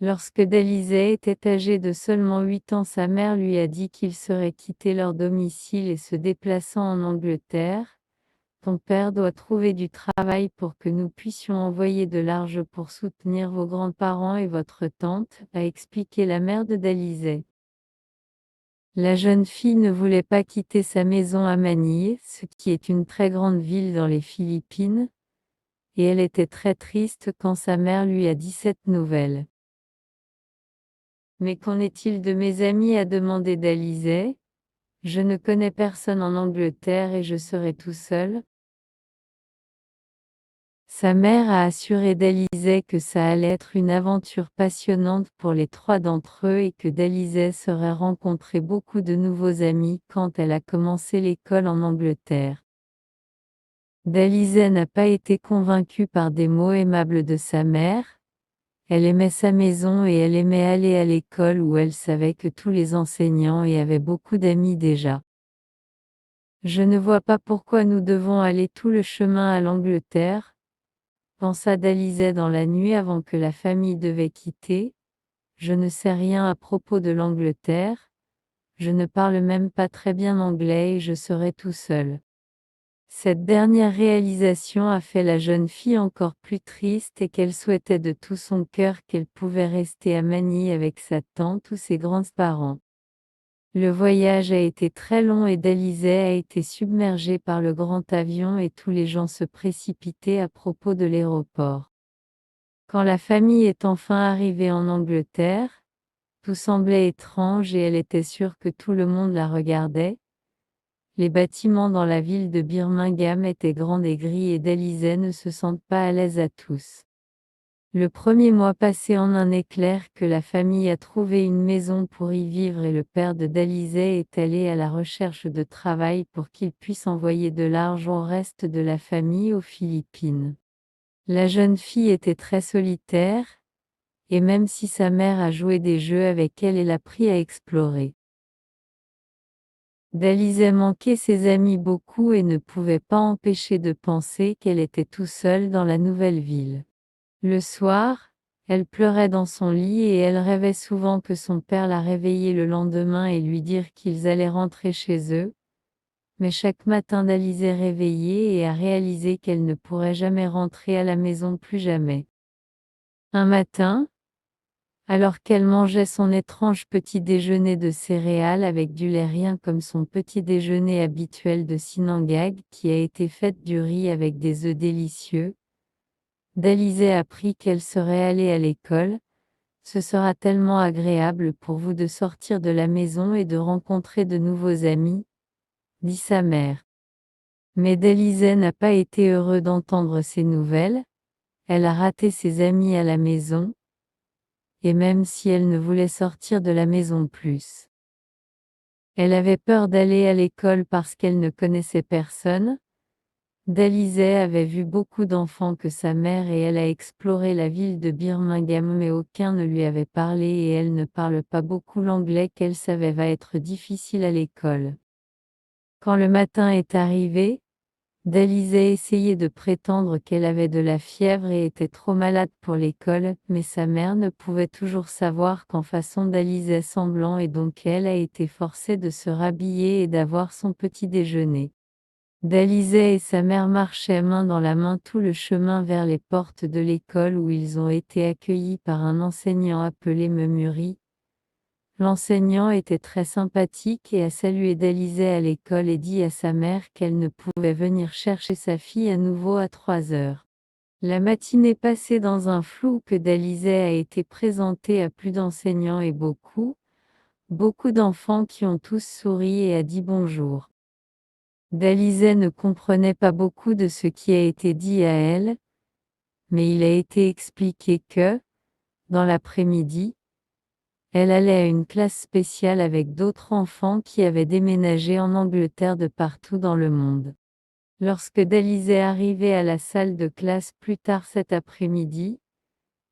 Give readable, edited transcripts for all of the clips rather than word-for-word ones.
Lorsque Dalizet était âgé de seulement 8 ans, sa mère lui a dit qu'ils seraient quittés leur domicile et se déplaçant en Angleterre. Ton père doit trouver du travail pour que nous puissions envoyer de l'argent pour soutenir vos grands-parents et votre tante, a expliqué la mère de Dalizet. La jeune fille ne voulait pas quitter sa maison à Manille, ce qui est une très grande ville dans les Philippines, et elle était très triste quand sa mère lui a dit cette nouvelle. Mais qu'en est-il de mes amis, a demandé Dalizet. Je ne connais personne en Angleterre et je serai tout seul. Sa mère a assuré Dalizet que ça allait être une aventure passionnante pour les trois d'entre eux et que Dalizet serait rencontré beaucoup de nouveaux amis quand elle a commencé l'école en Angleterre. Dalizet n'a pas été convaincue par des mots aimables de sa mère. Elle aimait sa maison et elle aimait aller à l'école où elle savait que tous les enseignants y avaient beaucoup d'amis déjà. Je ne vois pas pourquoi nous devons aller tout le chemin à l'Angleterre, pensa Dalizet dans la nuit avant que la famille devait quitter. Je ne sais rien à propos de l'Angleterre, je ne parle même pas très bien anglais et je serai tout seul. Cette dernière réalisation a fait la jeune fille encore plus triste et qu'elle souhaitait de tout son cœur qu'elle pouvait rester à Manille avec sa tante ou ses grands-parents. Le voyage a été très long et Dalizet a été submergé par le grand avion et tous les gens se précipitaient à propos de l'aéroport. Quand la famille est enfin arrivée en Angleterre, tout semblait étrange et elle était sûre que tout le monde la regardait. Les bâtiments dans la ville de Birmingham étaient grands et gris et Dalizet ne se sentent pas à l'aise à tous. Le premier mois passé en un éclair que la famille a trouvé une maison pour y vivre et le père de Dalizet est allé à la recherche de travail pour qu'il puisse envoyer de l'argent au reste de la famille aux Philippines. La jeune fille était très solitaire, et même si sa mère a joué des jeux avec elle et l'a pris à explorer. Dalizet manquait ses amis beaucoup et ne pouvait pas empêcher de penser qu'elle était tout seule dans la nouvelle ville. Le soir, elle pleurait dans son lit et elle rêvait souvent que son père la réveillait le lendemain et lui dire qu'ils allaient rentrer chez eux. Mais chaque matin Dalizet réveillée et a réalisé qu'elle ne pourrait jamais rentrer à la maison plus jamais. Un matin, alors qu'elle mangeait son étrange petit déjeuner de céréales avec du lait, rien comme son petit déjeuner habituel de Sinangag qui a été fait du riz avec des œufs délicieux, Dalizet apprit qu'elle serait allée à l'école. Ce sera tellement agréable pour vous de sortir de la maison et de rencontrer de nouveaux amis, dit sa mère. Mais Dalizet n'a pas été heureux d'entendre ces nouvelles, elle a raté ses amis à la maison, et même si elle ne voulait sortir de la maison plus. Elle avait peur d'aller à l'école parce qu'elle ne connaissait personne. Dalizet avait vu beaucoup d'enfants que sa mère et elle a exploré la ville de Birmingham mais aucun ne lui avait parlé et elle ne parle pas beaucoup l'anglais qu'elle savait va être difficile à l'école. Quand le matin est arrivé, Dalizet essayait de prétendre qu'elle avait de la fièvre et était trop malade pour l'école, mais sa mère ne pouvait toujours savoir qu'en façon Dalizet semblant et donc elle a été forcée de se rhabiller et d'avoir son petit déjeuner. Dalizet et sa mère marchaient main dans la main tout le chemin vers les portes de l'école où ils ont été accueillis par un enseignant appelé Memuri. L'enseignant était très sympathique et a salué Dalizet à l'école et dit à sa mère qu'elle ne pouvait venir chercher sa fille à nouveau à 3 heures. La matinée passée dans un flou que Dalizet a été présentée à plus d'enseignants et beaucoup d'enfants qui ont tous souri et a dit bonjour. Dalizet ne comprenait pas beaucoup de ce qui a été dit à elle, mais il a été expliqué que, dans l'après-midi, elle allait à une classe spéciale avec d'autres enfants qui avaient déménagé en Angleterre de partout dans le monde. Lorsque Dalizet arrivait à la salle de classe plus tard cet après-midi,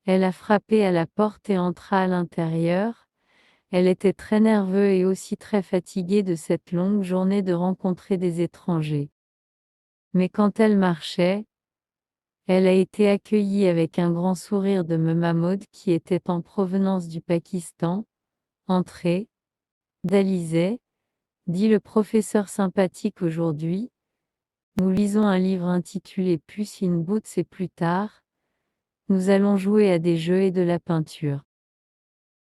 elle a frappé à la porte et entra à l'intérieur. Elle était très nerveuse et aussi très fatiguée de cette longue journée de rencontrer des étrangers. Mais quand elle marchait, Elle a été accueillie avec un grand sourire de Mahmoud qui était en provenance du Pakistan. Entrez, Dalizé, dit le professeur sympathique aujourd'hui. Nous lisons un livre intitulé Puss in Boots et plus tard, nous allons jouer à des jeux et de la peinture.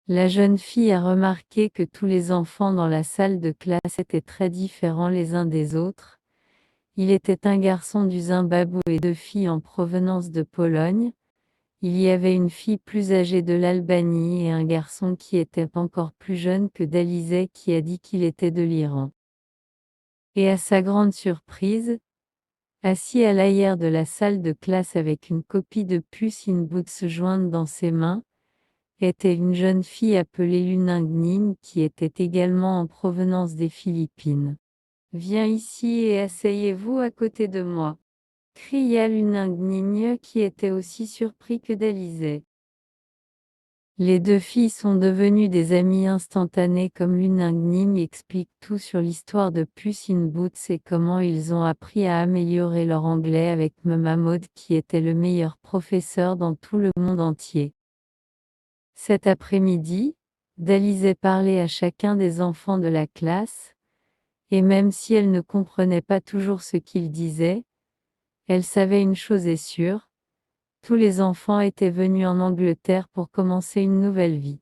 La jeune fille a remarqué que tous les enfants dans la salle de classe étaient très différents les uns des autres. Il était un garçon du Zimbabwe et deux filles en provenance de Pologne. Il y avait une fille plus âgée de l'Albanie et un garçon qui était encore plus jeune que Dalizé qui a dit qu'il était de l'Iran. Et à sa grande surprise, assis à l'arrière de la salle de classe avec une copie de Puss in Boots jointe dans ses mains, était une jeune fille appelée Luningning qui était également en provenance des Philippines. Viens ici et asseyez-vous à côté de moi, cria Luningning qui était aussi surpris que Dalizé. Les deux filles sont devenues des amies instantanées comme Luningning explique tout sur l'histoire de Puss in Boots et comment ils ont appris à améliorer leur anglais avec Mahmoud qui était le meilleur professeur dans tout le monde entier. Cet après-midi, Dalizé parlait à chacun des enfants de la classe, et même si elle ne comprenait pas toujours ce qu'il disait, elle savait une chose est sûre, tous les enfants étaient venus en Angleterre pour commencer une nouvelle vie.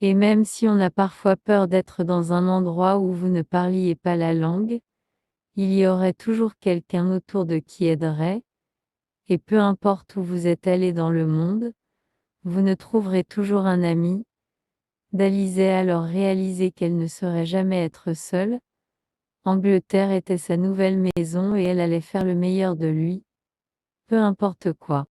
Et même si on a parfois peur d'être dans un endroit où vous ne parliez pas la langue, il y aurait toujours quelqu'un autour de qui aiderait, et peu importe où vous êtes allé dans le monde, vous ne trouverez toujours un ami. Dalizé a alors réalisé qu'elle ne saurait jamais être seule. Angleterre était sa nouvelle maison et elle allait faire le meilleur de lui, peu importe quoi.